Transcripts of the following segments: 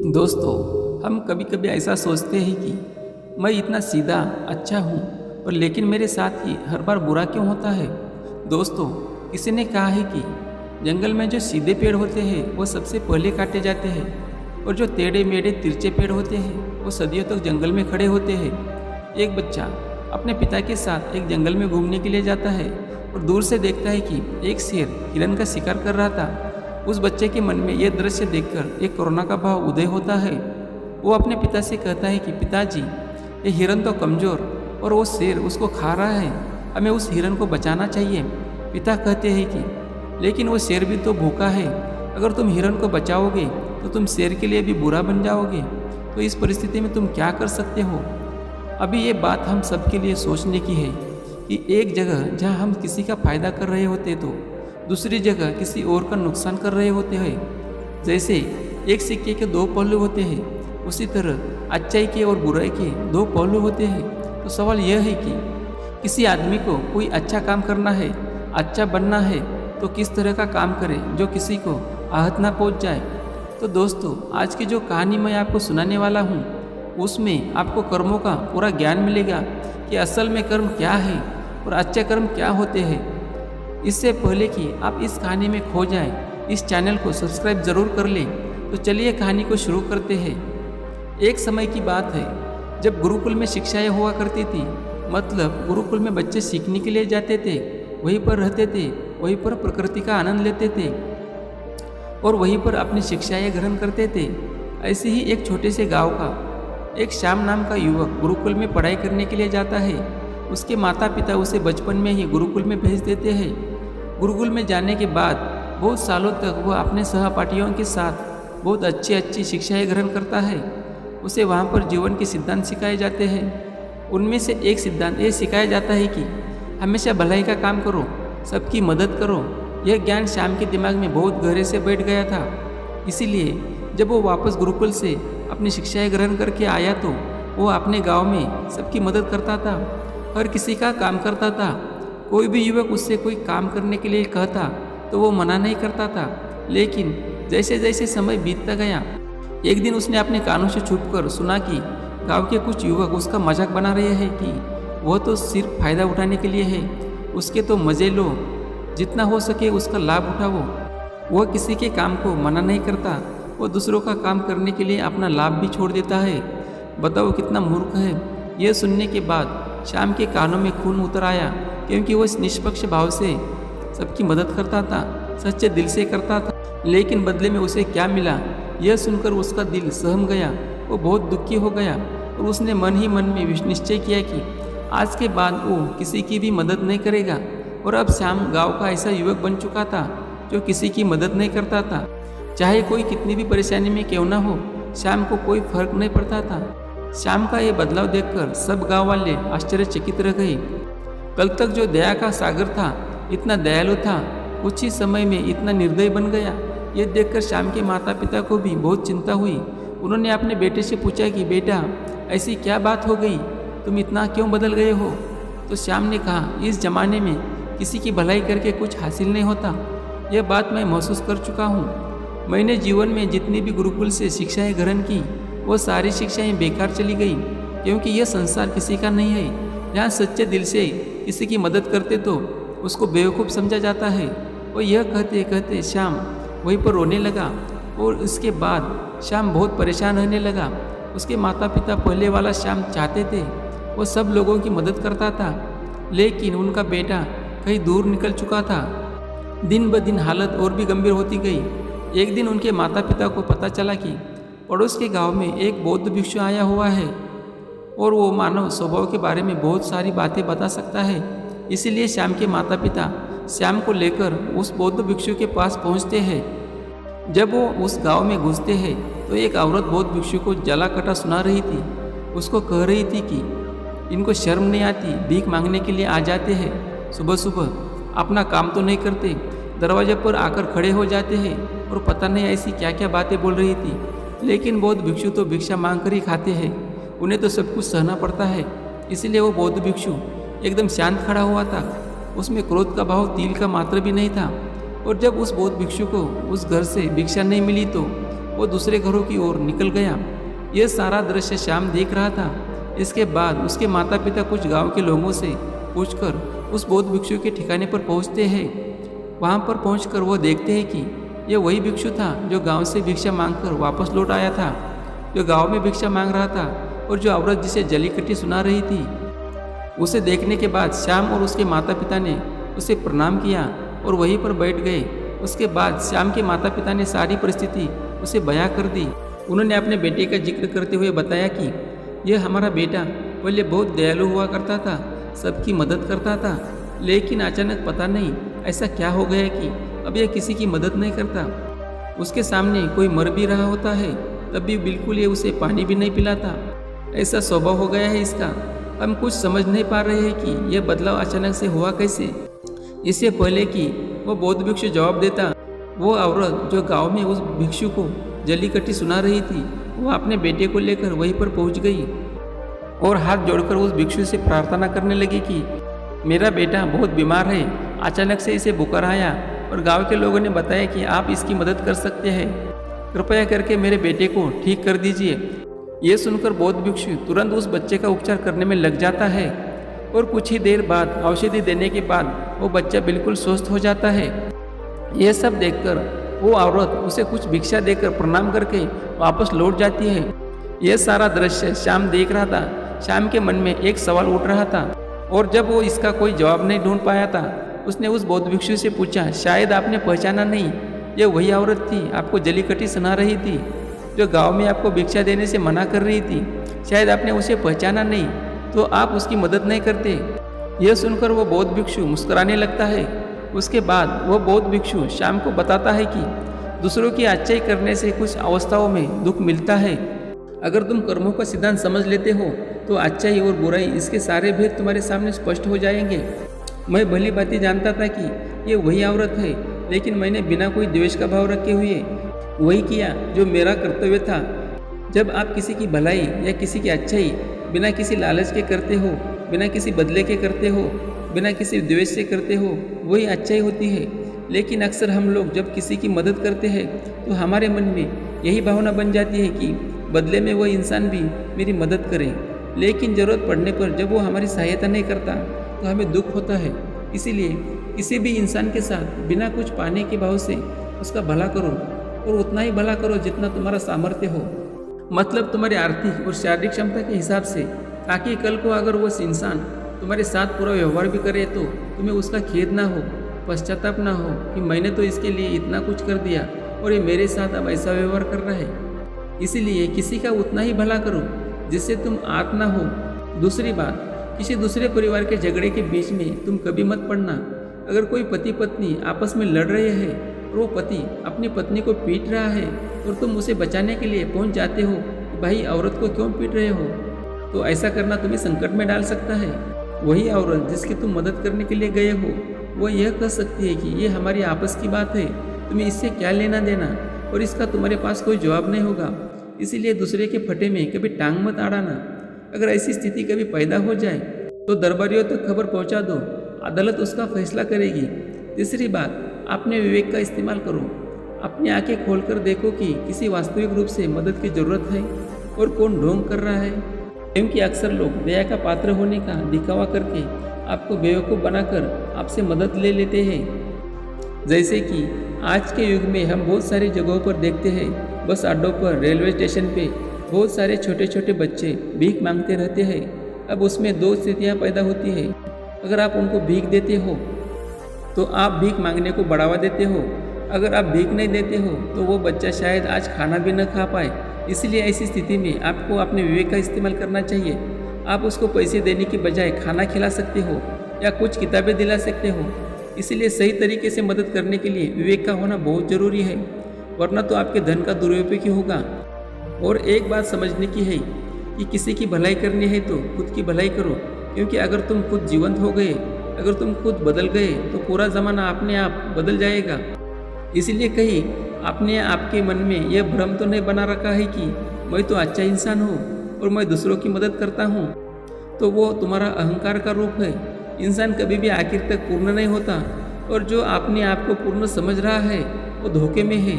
दोस्तों, हम कभी कभी ऐसा सोचते हैं कि मैं इतना सीधा अच्छा हूँ, पर लेकिन मेरे साथ ही हर बार बुरा क्यों होता है। दोस्तों, किसी ने कहा है कि जंगल में जो सीधे पेड़ होते हैं वो सबसे पहले काटे जाते हैं, और जो टेढ़े मेढ़े तिरछे पेड़ होते हैं वो सदियों तक जंगल में खड़े होते हैं। एक बच्चा अपने पिता के साथ एक जंगल में घूमने के लिए जाता है और दूर से देखता है कि एक शेर हिरन का शिकार कर रहा था। उस बच्चे के मन में यह दृश्य देखकर एक करुणा का भाव उदय होता है। वो अपने पिता से कहता है कि पिताजी, ये हिरन तो कमज़ोर और वो शेर उसको खा रहा है, हमें उस हिरन को बचाना चाहिए। पिता कहते हैं कि लेकिन वो शेर भी तो भूखा है, अगर तुम हिरन को बचाओगे तो तुम शेर के लिए भी बुरा बन जाओगे, तो इस परिस्थिति में तुम क्या कर सकते हो। अभी ये बात हम सबके लिए सोचने की है कि एक जगह जहाँ हम किसी का फ़ायदा कर रहे होते तो दूसरी जगह किसी और का नुकसान कर रहे होते हैं। जैसे एक सिक्के के दो पहलू होते हैं, उसी तरह अच्छाई के और बुराई के दो पहलू होते हैं। तो सवाल यह है कि किसी आदमी को कोई अच्छा काम करना है, अच्छा बनना है, तो किस तरह का काम करे जो किसी को आहत ना पहुंच जाए। तो दोस्तों, आज की जो कहानी मैं आपको सुनाने वाला हूँ उसमें आपको कर्मों का पूरा ज्ञान मिलेगा कि असल में कर्म क्या है और अच्छे कर्म क्या होते हैं। इससे पहले कि आप इस कहानी में खो जाएं, इस चैनल को सब्सक्राइब जरूर कर लें। तो चलिए कहानी को शुरू करते हैं। एक समय की बात है जब गुरुकुल में शिक्षाएं हुआ करती थी। मतलब गुरुकुल में बच्चे सीखने के लिए जाते थे, वहीं पर रहते थे, वहीं पर प्रकृति का आनंद लेते थे और वहीं पर अपनी शिक्षाएं ग्रहण करते थे। ऐसे ही एक छोटे से गाँव का एक श्याम नाम का युवक गुरुकुल में पढ़ाई करने के लिए जाता है। उसके माता पिता उसे बचपन में ही गुरुकुल में भेज देते हैं। गुरुकुल में जाने के बाद बहुत सालों तक वह अपने सहपाठियों के साथ बहुत अच्छी अच्छी शिक्षाएं ग्रहण करता है। उसे वहाँ पर जीवन के सिद्धांत सिखाए जाते हैं। उनमें से एक सिद्धांत ये सिखाया जाता है कि हमेशा भलाई का काम करो, सबकी मदद करो। यह ज्ञान श्याम के दिमाग में बहुत गहरे से बैठ गया था। इसीलिए जब वो वापस गुरुकुल से अपनी शिक्षाएं ग्रहण करके आया तो वो अपने गाँव में सबकी मदद करता था, हर किसी का काम करता था। कोई भी युवक उससे कोई काम करने के लिए कहता तो वो मना नहीं करता था। लेकिन जैसे जैसे समय बीतता गया, एक दिन उसने अपने कानों से छुपकर सुना कि गांव के कुछ युवक उसका मजाक बना रहे हैं कि वह तो सिर्फ फायदा उठाने के लिए है, उसके तो मज़े लो, जितना हो सके उसका लाभ उठाओ। वह किसी के काम को मना नहीं करता, वो दूसरों का काम करने के लिए अपना लाभ भी छोड़ देता है। बताओ कितना मूर्ख है। यह सुनने के बाद श्याम के कानों में खून उतर आया, क्योंकि वह निष्पक्ष भाव से सबकी मदद करता था, सच्चे दिल से करता था। लेकिन बदले में उसे क्या मिला, यह सुनकर उसका दिल सहम गया। वो बहुत दुखी हो गया और उसने मन ही मन में निश्चय किया कि आज के बाद वो किसी की भी मदद नहीं करेगा। और अब श्याम गांव का ऐसा युवक बन चुका था जो किसी की मदद नहीं करता था। चाहे कोई कितनी भी परेशानी में क्यों ना हो, श्याम को कोई फर्क नहीं पड़ता था। श्याम का ये बदलाव देखकर सब गांव वाले आश्चर्यचकित रह गए। कल तक जो दया का सागर था, इतना दयालु था, कुछ ही समय में इतना निर्दयी बन गया। ये देखकर श्याम के माता पिता को भी बहुत चिंता हुई। उन्होंने अपने बेटे से पूछा कि बेटा, ऐसी क्या बात हो गई, तुम इतना क्यों बदल गए हो। तो श्याम ने कहा, इस जमाने में किसी की भलाई करके कुछ हासिल नहीं होता। यह बात मैं महसूस कर चुका हूँ। मैंने जीवन में जितनी भी गुरुकुल से शिक्षाएँ ग्रहण की, वो सारी शिक्षाएं बेकार चली गई, क्योंकि यह संसार किसी का नहीं है। जहाँ सच्चे दिल से किसी की मदद करते तो उसको बेवकूफ़ समझा जाता है। और यह कहते कहते श्याम वहीं पर रोने लगा और इसके बाद श्याम बहुत परेशान रहने लगा। उसके माता पिता पहले वाला श्याम चाहते थे, वो सब लोगों की मदद करता था, लेकिन उनका बेटा कहीं दूर निकल चुका था। दिन ब दिन हालत और भी गंभीर होती गई। एक दिन उनके माता पिता को पता चला कि पड़ोस के गांव में एक बौद्ध भिक्षु आया हुआ है और वो मानव स्वभाव के बारे में बहुत सारी बातें बता सकता है। इसीलिए श्याम के माता पिता श्याम को लेकर उस बौद्ध भिक्षु के पास पहुंचते हैं। जब वो उस गांव में घुसते हैं तो एक औरत बौद्ध भिक्षु को जला कटा सुना रही थी। उसको कह रही थी कि इनको शर्म नहीं आती, भीख मांगने के लिए आ जाते हैं, सुबह सुबह अपना काम तो नहीं करते, दरवाजे पर आकर खड़े हो जाते हैं। और पता नहीं ऐसी क्या क्या बातें बोल रही थी। लेकिन बौद्ध भिक्षु तो भिक्षा मांग कर ही खाते हैं, उन्हें तो सब कुछ सहना पड़ता है। इसलिए वो बौद्ध भिक्षु एकदम शांत खड़ा हुआ था। उसमें क्रोध का भाव तिल का मात्र भी नहीं था। और जब उस बौद्ध भिक्षु को उस घर से भिक्षा नहीं मिली तो वो दूसरे घरों की ओर निकल गया। यह सारा दृश्य श्याम देख रहा था। इसके बाद उसके माता पिता कुछ गांव के लोगों से पूछकर उस बौद्ध भिक्षु के ठिकाने पर पहुंचते हैं। वहां पर पहुंचकर वो देखते हैं कि यह वही भिक्षु था जो गांव से भिक्षा मांगकर वापस लौट आया था, जो गांव में भिक्षा मांग रहा था और जो औरत जिसे जलीकट्टी सुना रही थी। उसे देखने के बाद श्याम और उसके माता पिता ने उसे प्रणाम किया और वहीं पर बैठ गए। उसके बाद श्याम के माता पिता ने सारी परिस्थिति उसे बयां कर दी। उन्होंने अपने बेटे का जिक्र करते हुए बताया कि यह हमारा बेटा पहले बहुत दयालु हुआ करता था, सबकी मदद करता था, लेकिन अचानक पता नहीं ऐसा क्या हो गया कि अब यह किसी की मदद नहीं करता। उसके सामने कोई मर भी रहा होता है तब भी बिल्कुल ये उसे पानी भी नहीं पिलाता। ऐसा स्वभाव हो गया है इसका। हम कुछ समझ नहीं पा रहे हैं कि यह बदलाव अचानक से हुआ कैसे। इससे पहले कि वो बौद्ध भिक्षु जवाब देता, वो औरत जो गांव में उस भिक्षु को जलीकट्टी सुना रही थी, वो अपने बेटे को लेकर वहीं पर पहुंच गई और हाथ जोड़कर उस भिक्षु से प्रार्थना करने लगी कि मेरा बेटा बहुत बीमार है, अचानक से इसे बुखार आया और गांव के लोगों ने बताया कि आप इसकी मदद कर सकते हैं, कृपया करके मेरे बेटे को ठीक कर दीजिए। ये सुनकर बौद्ध भिक्षु तुरंत उस बच्चे का उपचार करने में लग जाता है और कुछ ही देर बाद औषधि देने के बाद वो बच्चा बिल्कुल स्वस्थ हो जाता है। यह सब देखकर वो औरत उसे कुछ भिक्षा देकर प्रणाम करके वापस लौट जाती है। यह सारा दृश्य श्याम देख रहा था। श्याम के मन में एक सवाल उठ रहा था और जब वो इसका कोई जवाब नहीं ढूंढ पाया था, उसने उस बौद्ध भिक्षु से पूछा, शायद आपने पहचाना नहीं, यह वही औरत थी आपको जलीकट्टी सुना रही थी, जो गांव में आपको भिक्षा देने से मना कर रही थी। शायद आपने उसे पहचाना नहीं तो आप उसकी मदद नहीं करते। यह सुनकर वो बौद्ध भिक्षु मुस्कुराने लगता है। उसके बाद वो बौद्ध भिक्षु श्याम को बताता है कि दूसरों की अच्छाई करने से कुछ अवस्थाओं में दुख मिलता है। अगर तुम कर्मों का सिद्धांत समझ लेते हो तो अच्छाई और बुराई इसके सारे भेद तुम्हारे सामने स्पष्ट हो जाएंगे। मैं भली भांति जानता था कि ये वही औरत है, लेकिन मैंने बिना कोई द्वेष का भाव रखे हुए वही किया जो मेरा कर्तव्य था। जब आप किसी की भलाई या किसी की अच्छाई बिना किसी लालच के करते हो, बिना किसी बदले के करते हो, बिना किसी द्वेष से करते हो, वही अच्छाई होती है। लेकिन अक्सर हम लोग जब किसी की मदद करते हैं तो हमारे मन में यही भावना बन जाती है कि बदले में वह इंसान भी मेरी मदद करे। लेकिन ज़रूरत पड़ने पर जब वो हमारी सहायता नहीं करता तो हमें दुख होता है। इसीलिए किसी भी इंसान के साथ बिना कुछ पाने के भाव से उसका भला करो और उतना ही भला करो जितना तुम्हारा सामर्थ्य हो, मतलब तुम्हारी आर्थिक और शारीरिक क्षमता के हिसाब से, ताकि कल को अगर वो इंसान तुम्हारे साथ पूरा व्यवहार भी करे तो तुम्हें उसका खेद ना हो, पश्चाताप ना हो कि मैंने तो इसके लिए इतना कुछ कर दिया और ये मेरे साथ अब ऐसा व्यवहार कर रहा है। इसीलिए किसी का उतना ही भला करो जिससे तुम आत ना हो। दूसरी बात, किसी दूसरे परिवार के झगड़े के बीच में तुम कभी मत पड़ना। अगर कोई पति पत्नी आपस में लड़ रहे हैं और वो पति अपनी पत्नी को पीट रहा है और तुम उसे बचाने के लिए पहुंच जाते हो कि भाई औरत को क्यों पीट रहे हो, तो ऐसा करना तुम्हें संकट में डाल सकता है। वही औरत जिसकी तुम मदद करने के लिए गए हो वो यह कह सकती है कि ये हमारी आपस की बात है, तुम्हें इससे क्या लेना देना, और इसका तुम्हारे पास कोई जवाब नहीं होगा। इसीलिए दूसरे के फटे में कभी टांग मत अड़ाना। अगर ऐसी स्थिति कभी पैदा हो जाए तो दरबारियों तक खबर पहुंचा दो, अदालत उसका फैसला करेगी। तीसरी बात, अपने विवेक का इस्तेमाल करो। अपनी आंखें खोलकर देखो कि किसी वास्तविक रूप से मदद की ज़रूरत है और कौन ढोंग कर रहा है। क्योंकि अक्सर लोग दया का पात्र होने का दिखावा करके आपको बेवकूफ़ बनाकर आपसे मदद ले लेते हैं। जैसे कि आज के युग में हम बहुत सारी जगहों पर देखते हैं, बस अड्डों पर, रेलवे स्टेशन पे बहुत सारे छोटे छोटे बच्चे भीख मांगते रहते हैं। अब उसमें दो स्थितियाँ पैदा होती है। अगर आप उनको भीख देते हो तो आप भीख मांगने को बढ़ावा देते हो। अगर आप भीख नहीं देते हो तो वो बच्चा शायद आज खाना भी न खा पाए। इसलिए ऐसी स्थिति में आपको अपने विवेक का इस्तेमाल करना चाहिए। आप उसको पैसे देने की बजाय खाना खिला सकते हो या कुछ किताबें दिला सकते हो। इसलिए सही तरीके से मदद करने के लिए विवेक का होना बहुत ज़रूरी है, वरना तो आपके धन का दुरुपयोग ही होगा। और एक बात समझने की है कि किसी की भलाई करनी है तो खुद की भलाई करो, क्योंकि अगर तुम खुद जीवंत हो गए, अगर तुम खुद बदल गए तो पूरा ज़माना अपने आप बदल जाएगा। इसलिए कहीं आपने आपके मन में यह भ्रम तो नहीं बना रखा है कि मैं तो अच्छा इंसान हूँ और मैं दूसरों की मदद करता हूँ, तो वो तुम्हारा अहंकार का रूप है। इंसान कभी भी आखिर तक पूर्ण नहीं होता और जो अपने आप को पूर्ण समझ रहा है वो धोखे में है।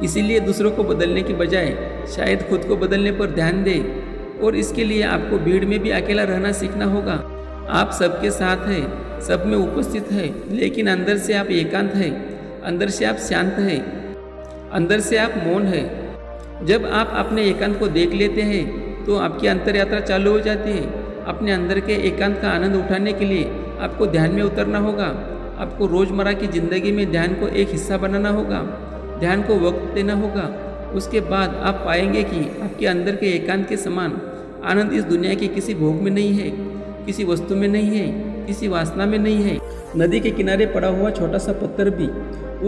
इसीलिए दूसरों को बदलने की बजाय शायद खुद को बदलने पर ध्यान दें। और इसके लिए आपको भीड़ में भी अकेला रहना सीखना होगा। आप सबके साथ हैं, सब में उपस्थित है, लेकिन अंदर से आप एकांत है, अंदर से आप शांत है, अंदर से आप मौन है। जब आप अपने एकांत को देख लेते हैं तो आपकी अंतर यात्रा चालू हो जाती है। अपने अंदर के एकांत का आनंद उठाने के लिए आपको ध्यान में उतरना होगा। आपको रोज़मर्रा की ज़िंदगी में ध्यान को एक हिस्सा बनाना होगा, ध्यान को वक्त देना होगा। उसके बाद आप पाएंगे कि आपके अंदर के एकांत के समान आनंद इस दुनिया के किसी भोग में नहीं है, किसी वस्तु में नहीं है, किसी वासना में नहीं है। नदी के किनारे पड़ा हुआ छोटा सा पत्थर भी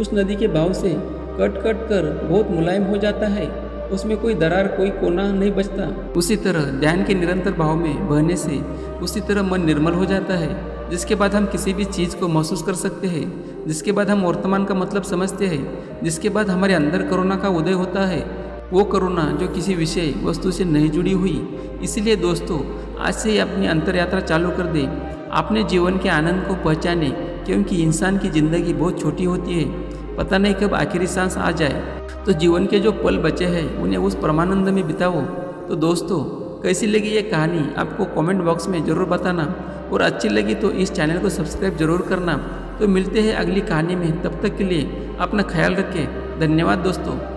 उस नदी के बहाव से कट कट कर बहुत मुलायम हो जाता है। उसमें कोई दरार, कोई कोना नहीं बचता। उसी तरह ध्यान के निरंतर भाव में बहने से उसी तरह मन निर्मल हो जाता है, जिसके बाद हम किसी भी चीज़ को महसूस कर सकते हैं, जिसके बाद हम वर्तमान का मतलब समझते हैं, जिसके बाद हमारे अंदर करुणा का उदय होता है। वो करुणा जो किसी विषय वस्तु से नहीं जुड़ी हुई। इसीलिए दोस्तों, आज से ही अपनी अंतर यात्रा चालू कर दें, अपने जीवन के आनंद को पहचानें, क्योंकि इंसान की ज़िंदगी बहुत छोटी होती है। पता नहीं कब आखिरी सांस आ जाए। तो जीवन के जो पल बचे हैं उन्हें उस परमानंद में बिताओ। तो दोस्तों, कैसी लगी ये कहानी आपको कमेंट बॉक्स में ज़रूर बताना, और अच्छी लगी तो इस चैनल को सब्सक्राइब जरूर करना। तो मिलते हैं अगली कहानी में, तब तक के लिए अपना ख्याल रखें। धन्यवाद दोस्तों।